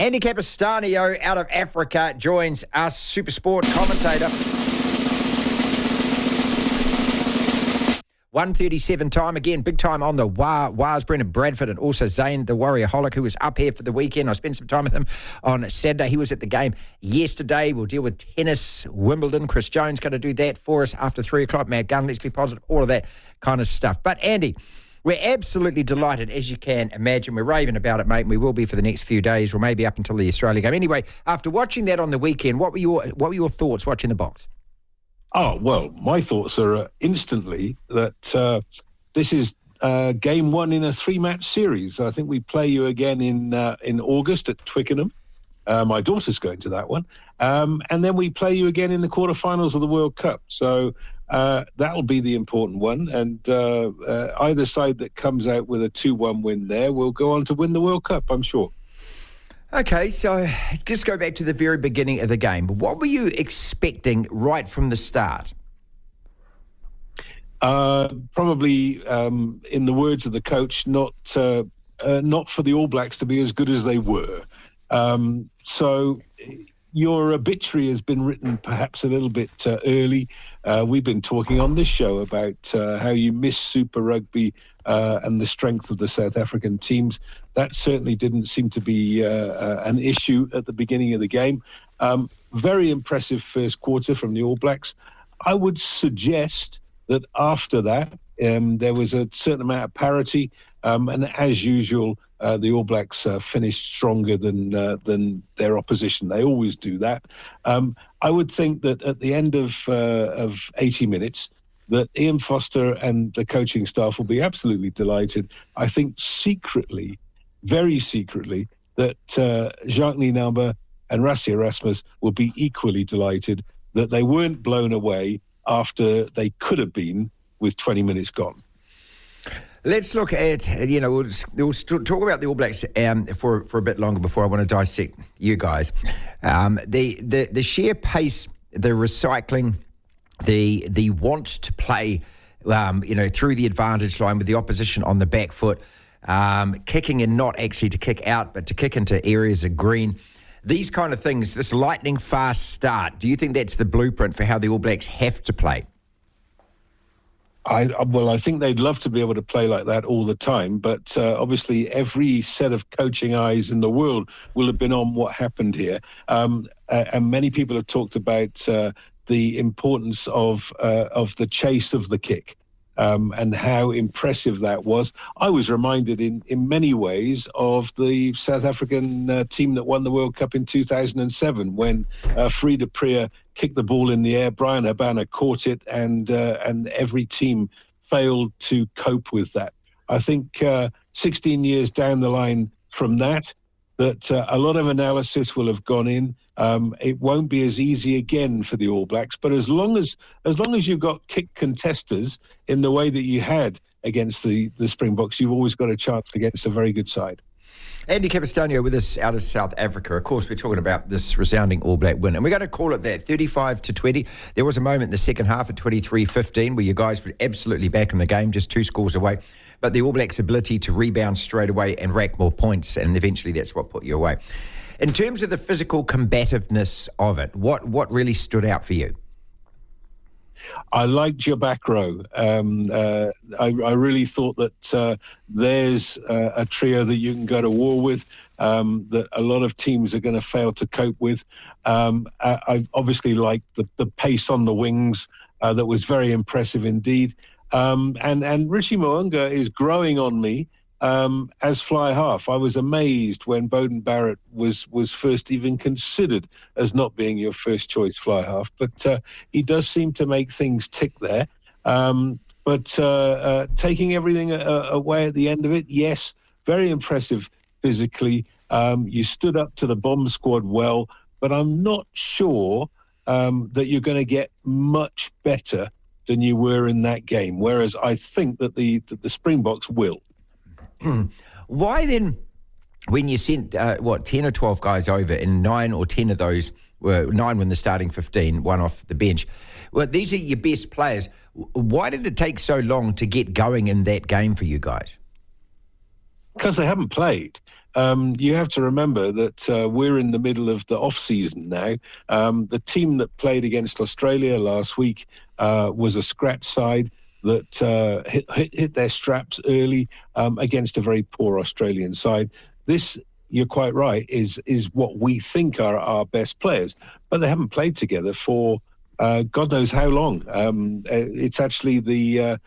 Andy Capostagno out of Africa joins us, Supersport commentator. 1:37 time again, big time on the Wars, Brendan Bradford, and also Zane, the Warrior Holic, who was up here for the weekend. I spent some time with him on Saturday. He was at the game yesterday. We'll deal with tennis, Wimbledon. Chris Jones going to do that for us after 3 o'clock. Matt Gunn, let's be positive, all of that kind of stuff. But Andy, we're absolutely delighted, as you can imagine. We're raving about it, mate, and we will be for the next few days, or maybe up until the Australia game. Anyway, after watching that on the weekend, what were your thoughts watching the Boks? Oh, well, my thoughts are instantly that this is game 1 in a 3-match series. I think we play you again in August at Twickenham. My daughter's going to that one. And then we play you again in the quarterfinals of the World Cup. So that'll be the important one. And either side that comes out with a 2-1 win there will go on to win the World Cup, I'm sure. Okay, so just go back to the very beginning of the game. What were you expecting right from the start? Probably, in the words of the coach, not for the All Blacks to be as good as they were. So your obituary has been written perhaps a little bit early. We've been talking on this show about how you miss Super Rugby and the strength of the South African teams. That certainly didn't seem to be an issue at the beginning of the game. Very impressive first quarter from the All Blacks. I would suggest that after that, there was a certain amount of parity. And as usual, the All Blacks finished stronger than their opposition. They always do that. I would think that at the end of 80 minutes, that Ian Foster and the coaching staff will be absolutely delighted. I think secretly, very secretly, that Jacques Nienaber and Rassie Erasmus will be equally delighted that they weren't blown away after they could have been with 20 minutes gone. Let's look at, we'll talk about the All Blacks for a bit longer before I want to dissect you guys. The sheer pace, the recycling, the want to play, through the advantage line with the opposition on the back foot, kicking and not actually to kick out, but to kick into areas of green. These kind of things, this lightning fast start, do you think that's the blueprint for how the All Blacks have to play? I think they'd love to be able to play like that all the time, but obviously every set of coaching eyes in the world will have been on what happened here. And many people have talked about the importance of the chase of the kick. And how impressive that was. I was reminded in many ways of the South African team that won the World Cup in 2007 when Frieda Prier kicked the ball in the air, Brian Habana caught it, and every team failed to cope with that. I think 16 years down the line from that a lot of analysis will have gone in. It won't be as easy again for the All Blacks, but as long as you've got kick contesters in the way that you had against the Springboks, you've always got a chance against a very good side. Andy Capostagno with us out of South Africa. Of course, we're talking about this resounding All Black win, and we're going to call it that, 35-20. There was a moment in the second half at 23-15 where you guys were absolutely back in the game, just 2 scores away. But the All Blacks' ability to rebound straight away and rack more points, and eventually that's what put you away. In terms of the physical combativeness of it, what really stood out for you? I liked your back row. I really thought that there's a trio that you can go to war with, that a lot of teams are going to fail to cope with. I obviously liked the pace on the wings. That was very impressive indeed. And Richie Mo'unga is growing on me as fly half. I was amazed when Beauden Barrett was first even considered as not being your first choice fly half, but he does seem to make things tick there. But taking everything away at the end of it, yes, very impressive physically. You stood up to the bomb squad well, but I'm not sure that you're going to get much better than you were in that game, whereas I think that the Springboks will. Why then, when you sent, 10 or 12 guys over, and 9 or 10 of those were 9 when the starting 15, 1 off the bench, well, these are your best players. Why did it take so long to get going in that game for you guys? Because they haven't played. you have to remember that we're in the middle of the off-season now. The team that played against Australia last week was a scratch side that hit their straps early against a very poor Australian side. This, you're quite right, is what we think are our best players, but they haven't played together for God knows how long. It's actually the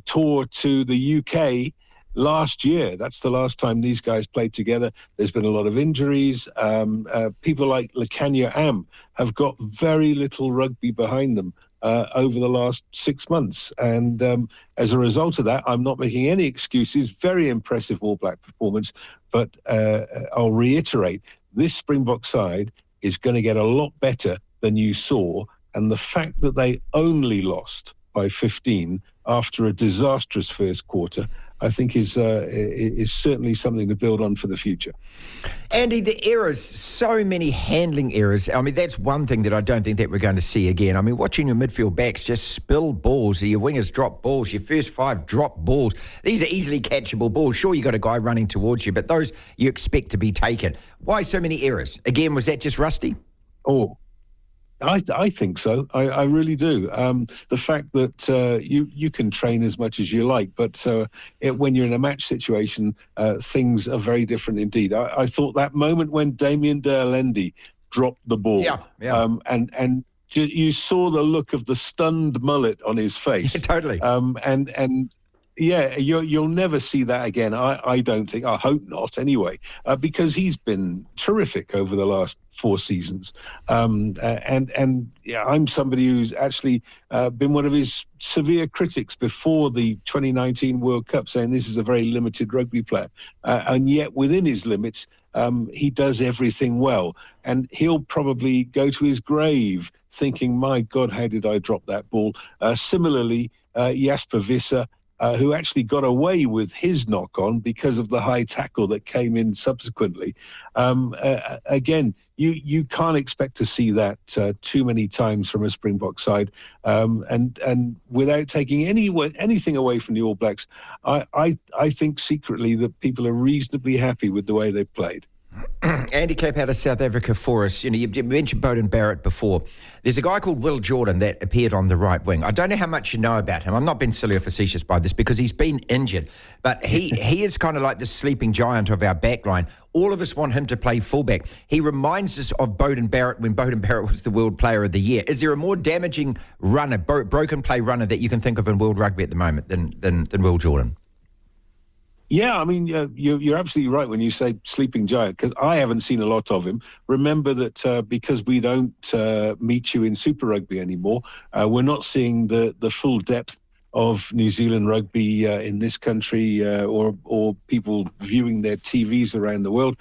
tour to the UK last year. That's the last time these guys played together. There's been a lot of injuries. People like Lekanya Am have got very little rugby behind them over the last 6 months. And as a result of that, I'm not making any excuses. Very impressive All Black performance. But I'll reiterate, this Springbok side is going to get a lot better than you saw. And the fact that they only lost by 15 after a disastrous first quarter, I think is certainly something to build on for the future. Andy, the errors, so many handling errors. I mean, that's one thing that I don't think that we're going to see again. I mean, watching your midfield backs just spill balls, your wingers drop balls, your first five drop balls. These are easily catchable balls. Sure, you got a guy running towards you, but those you expect to be taken. Why so many errors? Again, was that just rusty? Oh, I think so. I really do. The fact that you can train as much as you like, but when you're in a match situation, things are very different indeed. I thought that moment when Damien de Allende dropped the ball, and you saw the look of the stunned mullet on his face. Yeah, totally. Yeah, you'll never see that again. I don't think. I hope not. Anyway, because he's been terrific over the last 4 seasons, and yeah, I'm somebody who's actually been one of his severe critics before the 2019 World Cup, saying this is a very limited rugby player, and yet within his limits, he does everything well, and he'll probably go to his grave thinking, "My God, how did I drop that ball?" Similarly, Jasper Visser, who actually got away with his knock-on because of the high tackle that came in subsequently. Again, you can't expect to see that too many times from a Springbok side. And without taking anything away from the All Blacks, I think secretly that people are reasonably happy with the way they've played. Andy Cap out of South Africa for us. You mentioned Beauden Barrett before. There's a guy called Will Jordan that appeared on the right wing. I don't know how much you know about him. I'm not being silly or facetious by this because he's been injured. But he is kind of like the sleeping giant of our backline. All of us want him to play fullback. He reminds us of Beauden Barrett when Beauden Barrett was the World Player of the Year. Is there a more damaging runner, broken play runner that you can think of in World Rugby at the moment than Will Jordan? Yeah, I mean, you're absolutely right when you say sleeping giant, because I haven't seen a lot of him. Remember that because we don't meet you in Super Rugby anymore, we're not seeing the full depth of New Zealand rugby in this country or people viewing their TVs around the world.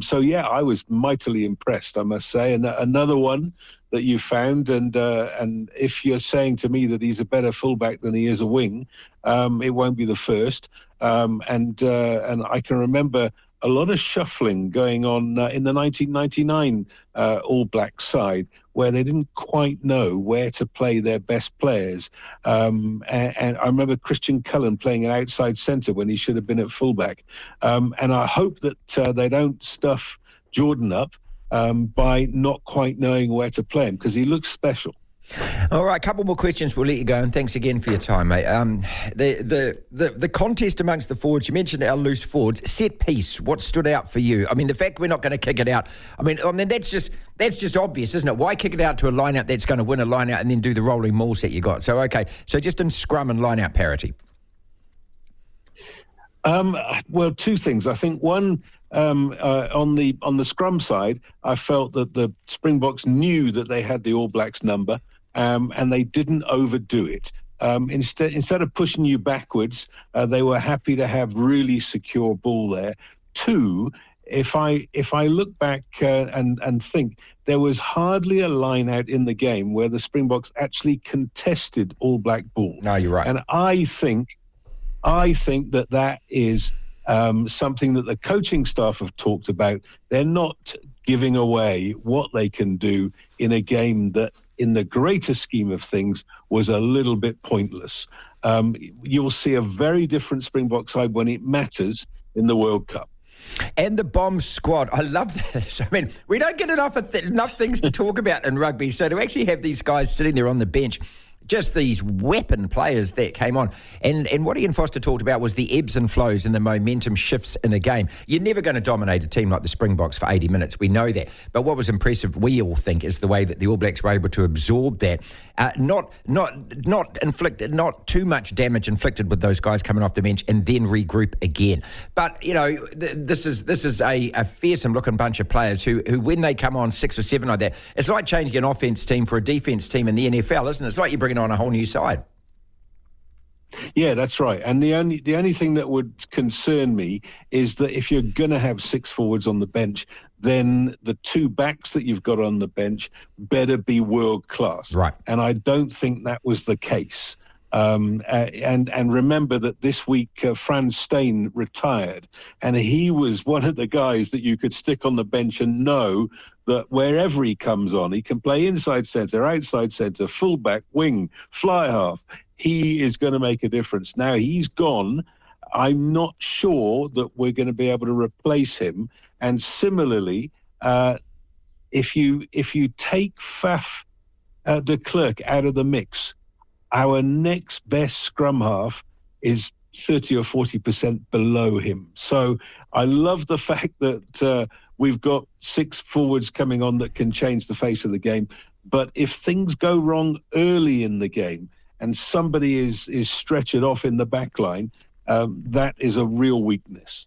So, yeah, I was mightily impressed, I must say. And another one that you found, and if you're saying to me that he's a better fullback than he is a wing, it won't be the first. And I can remember a lot of shuffling going on in the 1999 All Black side, where they didn't quite know where to play their best players. And I remember Christian Cullen playing an outside centre when he should have been at fullback. And I hope that they don't stuff Jordan up by not quite knowing where to play him, because he looks special. All right, a couple more questions. We'll let you go, and thanks again for your time, mate. The contest amongst the forwards, you mentioned our loose forwards. Set piece, what stood out for you? I mean, the fact we're not going to kick it out. I mean that's just obvious, isn't it? Why kick it out to a line-out that's going to win a line-out and then do the rolling maul set you got? So, okay, so just in scrum and line-out parity. Well, two things. I think one, on the scrum side, I felt that the Springboks knew that they had the All Blacks number, and they didn't overdo it. Instead of pushing you backwards, they were happy to have really secure ball there. Two, if I look back and think, there was hardly a line out in the game where the Springboks actually contested All Black ball. No, you're right. And I think that is something that the coaching staff have talked about. They're not giving away what they can do in a game that, in the greater scheme of things, was a little bit pointless. You'll see a very different Springbok side when it matters in the World Cup. And the bomb squad. I love this. I mean, we don't get enough things to talk about in rugby. So to actually have these guys sitting there on the bench, just these weapon players that came on. And what Ian Foster talked about was the ebbs and flows and the momentum shifts in a game. You're never going to dominate a team like the Springboks for 80 minutes. We know that. But what was impressive, we all think, is the way that the All Blacks were able to absorb that. Not too much damage inflicted with those guys coming off the bench and then regroup again. But, you know, this is a fearsome looking bunch of players who when they come on 6 or 7 like that, it's like changing an offense team for a defense team in the NFL, isn't it? It's like you're bringing on a whole new side. Yeah, that's right. And the only thing that would concern me is that if you're going to have 6 forwards on the bench, then the 2 backs that you've got on the bench better be world class. Right. And I don't think that was the case. And remember that this week Franz Steyn retired, and he was one of the guys that you could stick on the bench and know that wherever he comes on, he can play inside centre, outside centre, fullback, wing, fly half. He is going to make a difference. Now he's gone. I'm not sure that we're going to be able to replace him. And similarly, if you take Faf de Klerk out of the mix, our next best scrum half is 30 or 40% below him. So I love the fact that we've got 6 forwards coming on that can change the face of the game. But if things go wrong early in the game and somebody is stretched off in the back line, that is a real weakness.